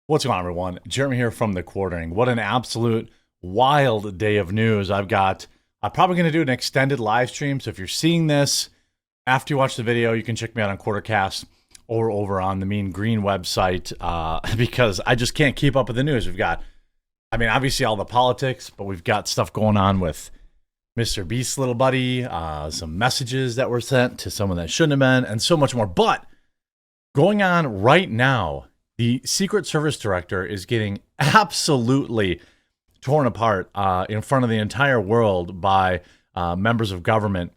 What's going on, everyone? Jeremy here from The Quartering. What an absolute wild day of news. I'm probably going to do an extended live stream. So if you're seeing this after you watch the video, you can check me out on Quartercast or over on the Mean Green website because I just can't keep up with the news. We've got, obviously all the politics, but we've got stuff going on with Mr. Beast's little buddy, some messages that were sent to someone that shouldn't have been, and so much more. But going on right now, the Secret Service director is getting absolutely torn apart in front of the entire world by members of government.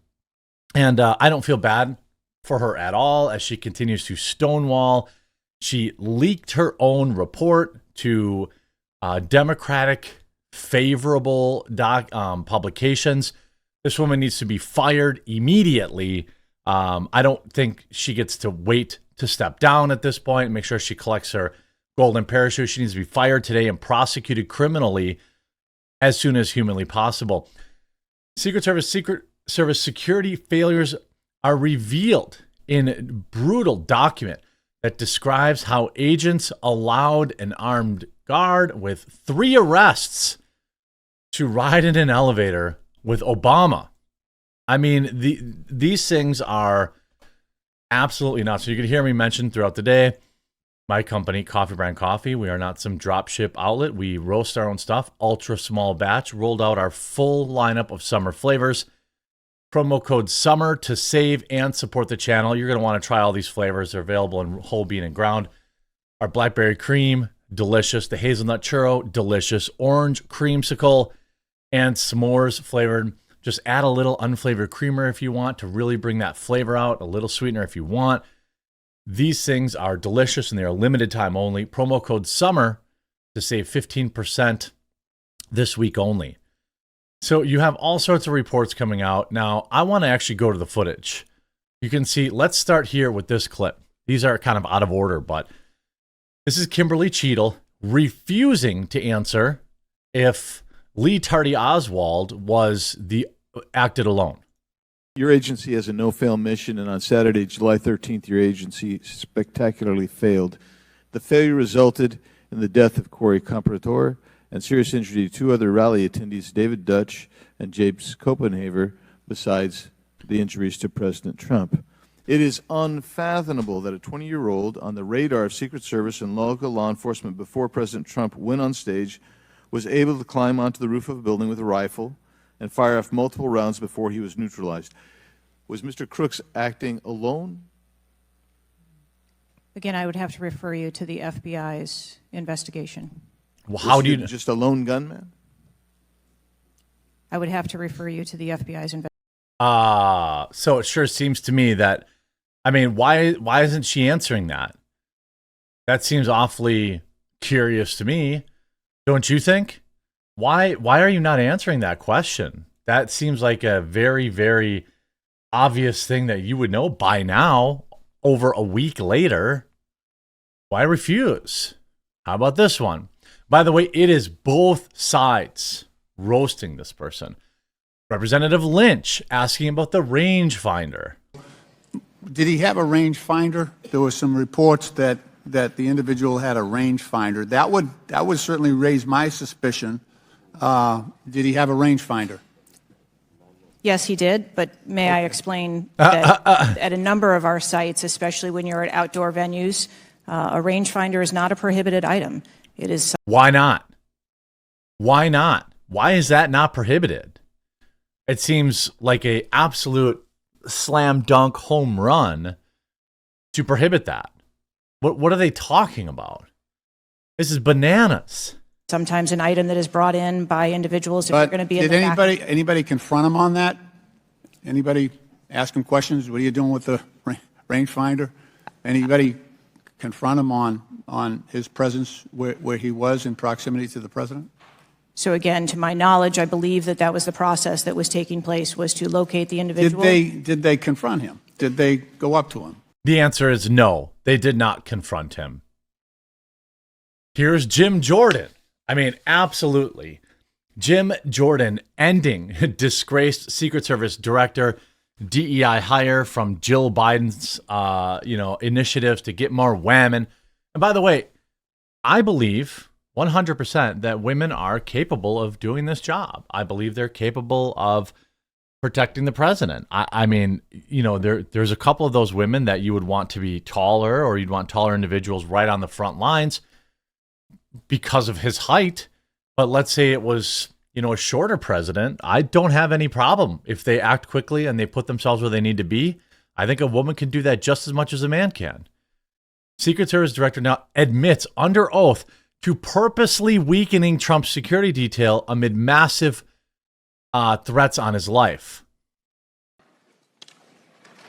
And I don't feel bad for her at all as she continues to stonewall. She leaked her own report to Democratic favorable publications. This woman needs to be fired immediately. I don't think she gets to wait to step down at this point and make sure she collects her golden parachute. She needs to be fired today and prosecuted criminally as soon as humanly possible. Secret Service security failures are revealed in a brutal document that describes how agents allowed an armed guard with 3 arrests to ride in an elevator with Obama. These things are absolutely nuts. So you can hear me mention throughout the day, my company, Coffee Brand Coffee. We are not some drop ship outlet. We roast our own stuff, ultra small batch, rolled out our full lineup of summer flavors. Promo code SUMMER to save and support the channel. You're going to want to try all these flavors. They're available in whole bean and ground. Our blackberry cream, delicious. The hazelnut churro, delicious. Orange creamsicle and s'mores flavored. Just add a little unflavored creamer if you want to really bring that flavor out, a little sweetener if you want. These things are delicious and they are limited time only. Promo code SUMMER to save 15% this week only. So you have all sorts of reports coming out. Now, I want to actually go to the footage. You can see, let's start here with this clip. These are kind of out of order, but this is Kimberly Cheadle refusing to answer if Lee Tardy Oswald acted alone. Your agency has a no-fail mission, and on Saturday, July 13th, your agency spectacularly failed. The failure resulted in the death of Corey Comprador and serious injury to 2 other rally attendees, David Dutch and James Copenhaver, besides the injuries to President Trump. It is unfathomable that a 20-year-old on the radar of Secret Service and local law enforcement before President Trump went on stage was able to climb onto the roof of a building with a rifle and fire off multiple rounds before he was neutralized. Was Mr. Crooks acting alone? Again, I would have to refer you to the FBI's investigation. Well, how do you just a lone gunman? I would have to refer you to the FBI's investigation. So it sure seems to me that, why isn't she answering that? That seems awfully curious to me. Don't you think? Why are you not answering that question? That seems like a very, very obvious thing that you would know by now, over a week later. Why refuse? How about this one? By the way, it is both sides roasting this person. Representative Lynch asking about the rangefinder. Did he have a rangefinder? There were some reports that the individual had a rangefinder. That would certainly raise my suspicion. Did he have a rangefinder? Yes, he did, but may I explain that at a number of our sites, especially when you're at outdoor venues, a rangefinder is not a prohibited item. It is. Why not? Why not? Why is that not prohibited? It seems like a absolute slam dunk home run to prohibit that. What are they talking about? This is bananas. Sometimes an item that is brought in by individuals if they're going to be in the back. Did anybody confront him on that? Anybody ask him questions? What are you doing with the rangefinder? Anybody confront him on his presence where he was in proximity to the president? So again, to my knowledge, I believe that was the process that was taking place, was to locate the individual. Did they confront him? Did they go up to him? The answer is no. They did not confront him. Here's Jim Jordan. Absolutely. Jim Jordan ending disgraced Secret Service director DEI hire from Jill Biden's initiatives to get more women. And by the way, I believe 100% that women are capable of doing this job. I believe they're capable of protecting the president. I mean, you know, there's a couple of those women that you would want to be taller, or you'd want taller individuals right on the front lines because of his height. But let's say it was, you know, a shorter president. I don't have any problem if they act quickly and they put themselves where they need to be. I think a woman can do that just as much as a man can. Secret Service director now admits under oath to purposely weakening Trump's security detail amid massive threats on his life.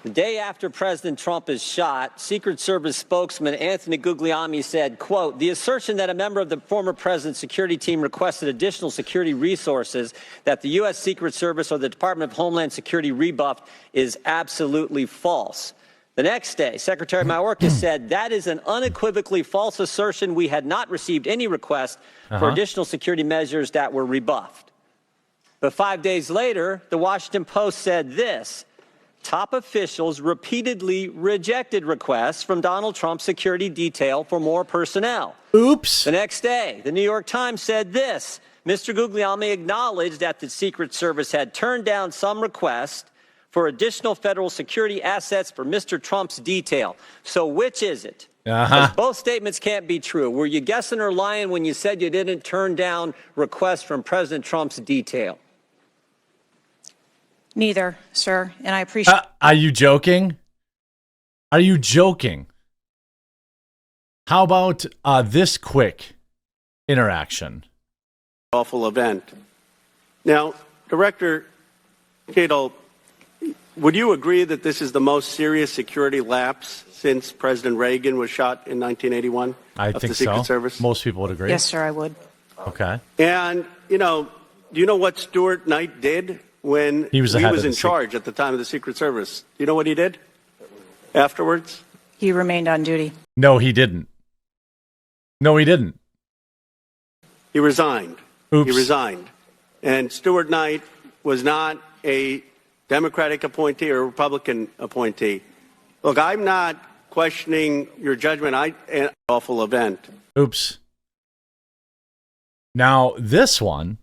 The day after President Trump is shot, Secret Service spokesman Anthony Guglielmi said, quote, "The assertion that a member of the former president's security team requested additional security resources that the U.S. Secret Service or the Department of Homeland Security rebuffed is absolutely false." The next day, Secretary Mayorkas said, "That is an unequivocally false assertion. We had not received any request for additional security measures that were rebuffed." But 5 days later, the Washington Post said this: "Top officials repeatedly rejected requests from Donald Trump's security detail for more personnel." Oops. The next day, the New York Times said this: "Mr. Guglielmi acknowledged that the Secret Service had turned down some requests for additional federal security assets for Mr. Trump's detail." So which is it? Because both statements can't be true. Were you guessing or lying when you said you didn't turn down requests from President Trump's detail? Neither, sir, and I appreciate. Are you joking? Are you joking? How about this quick interaction? Awful event. Now, Director Cato, would you agree that this is the most serious security lapse since President Reagan was shot in 1981? I think the Secret so. Service? Most people would agree. Yes, sir, I would. Okay. And, you know, do you know what Stuart Knight did when he was in charge at the time of the Secret Service? Do you know what he did afterwards? He remained on duty. No, he didn't. No, he didn't. He resigned. Oops. He resigned. And Stuart Knight was not a Democratic appointee or a Republican appointee. Look, I'm not questioning your judgment. An awful event. Oops. Now, this one,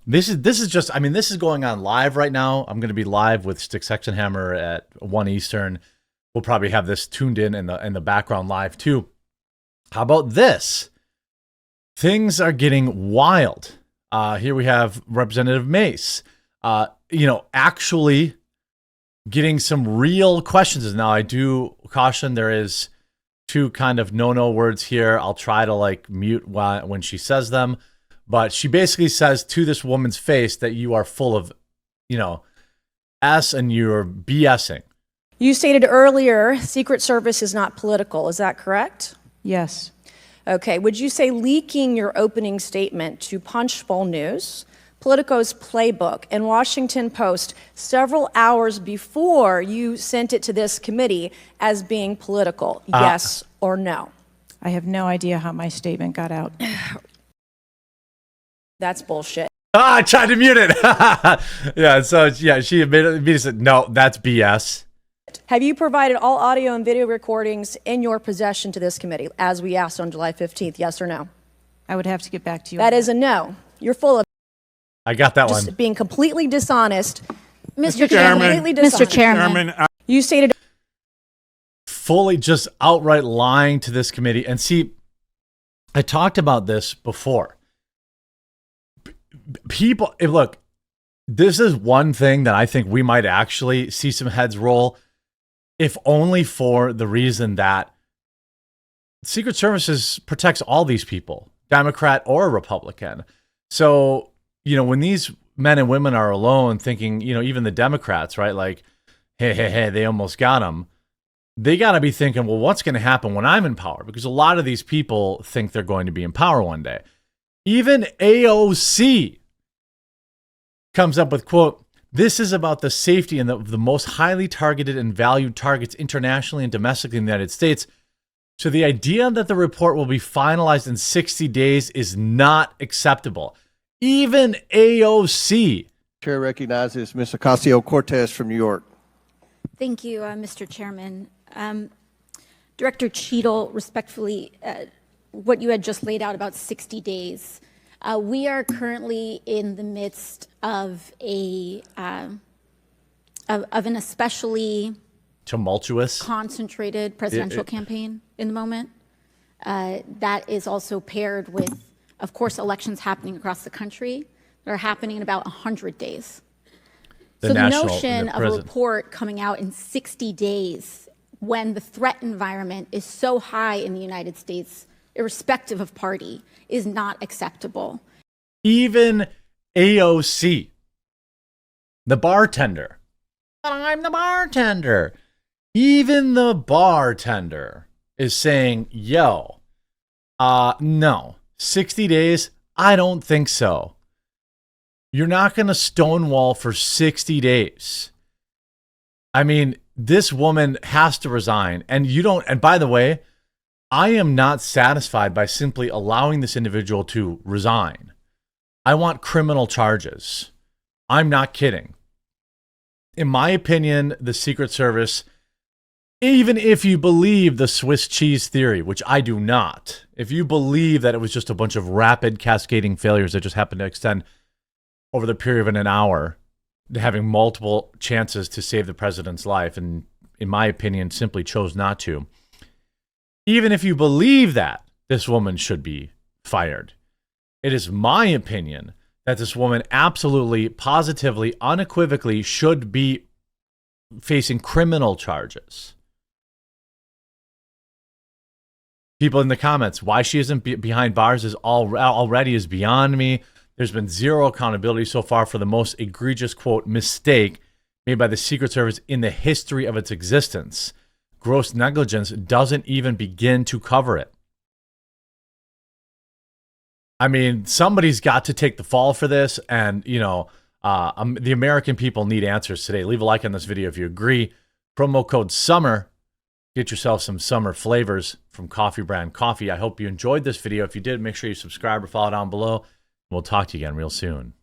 this is just, I mean, this is going on live right now. I'm going to be live with Stick Section Hammer at 1 Eastern. We'll probably have this tuned in the background live too. How about this? Things are getting wild. Here we have Representative Mace, actually getting some real questions. Now, I do caution there is two kind of no words here. I'll try to mute when she says them. But she basically says to this woman's face that you are full of, S and you're BSing. You stated earlier, Secret Service is not political. Is that correct? Yes. Okay. Would you say leaking your opening statement to Punchbowl News, Politico's Playbook, and Washington Post several hours before you sent it to this committee as being political? Yes or no? I have no idea how my statement got out. That's bullshit. I tried to mute it. She immediately said, no, that's BS. Have you provided all audio and video recordings in your possession to this committee, as we asked on July 15th, yes or no? I would have to get back to you. That is a no. You're full of I got that one. Just being completely dishonest. Mr. Chairman, Mr. Chairman, you stated fully just outright lying to this committee. And see, I talked about this before. People, look, this is one thing that I think we might actually see some heads roll, if only for the reason that Secret Services protects all these people, Democrat or Republican. So, when these men and women are alone thinking, even the Democrats, right? Like, hey, they almost got them. They got to be thinking, well, what's going to happen when I'm in power? Because a lot of these people think they're going to be in power one day. Even AOC comes up with, quote, "This is about the safety and the most highly targeted and valued targets internationally and domestically in the United States. So the idea that the report will be finalized in 60 days is not acceptable." Even AOC. Chair recognizes Ms. Ocasio-Cortez from New York. Thank you, Mr. Chairman. Director Cheadle, respectfully, what you had just laid out about 60 days. We are currently in the midst of an especially tumultuous, concentrated presidential campaign in the moment. That is also paired with, of course, elections happening across the country that are happening in about 100 days. So the notion of a report coming out in 60 days when the threat environment is so high in the United States, irrespective of party, is not acceptable. Even AOC, the bartender, I'm the bartender. Even the bartender is saying, yo, no, 60 days, I don't think so. You're not going to stonewall for 60 days. I mean, this woman has to resign. And you don't, and by the way, I am not satisfied by simply allowing this individual to resign. I want criminal charges. I'm not kidding. In my opinion, the Secret Service, even if you believe the Swiss cheese theory, which I do not, if you believe that it was just a bunch of rapid cascading failures that just happened to extend over the period of an hour, having multiple chances to save the president's life, and in my opinion, simply chose not to. Even if you believe that, this woman should be fired. It is my opinion that this woman absolutely, positively, unequivocally should be facing criminal charges. People in the comments, why she isn't behind bars is already is beyond me. There's been zero accountability so far for the most egregious, quote, mistake made by the Secret Service in the history of its existence. Gross negligence doesn't even begin to cover it. I mean, somebody's got to take the fall for this, and, you know, the American people need answers today. Leave a like on this video if you agree. Promo code SUMMER. Get yourself some summer flavors from Coffee Brand Coffee. I hope you enjoyed this video. If you did, make sure you subscribe or follow down below. We'll talk to you again real soon.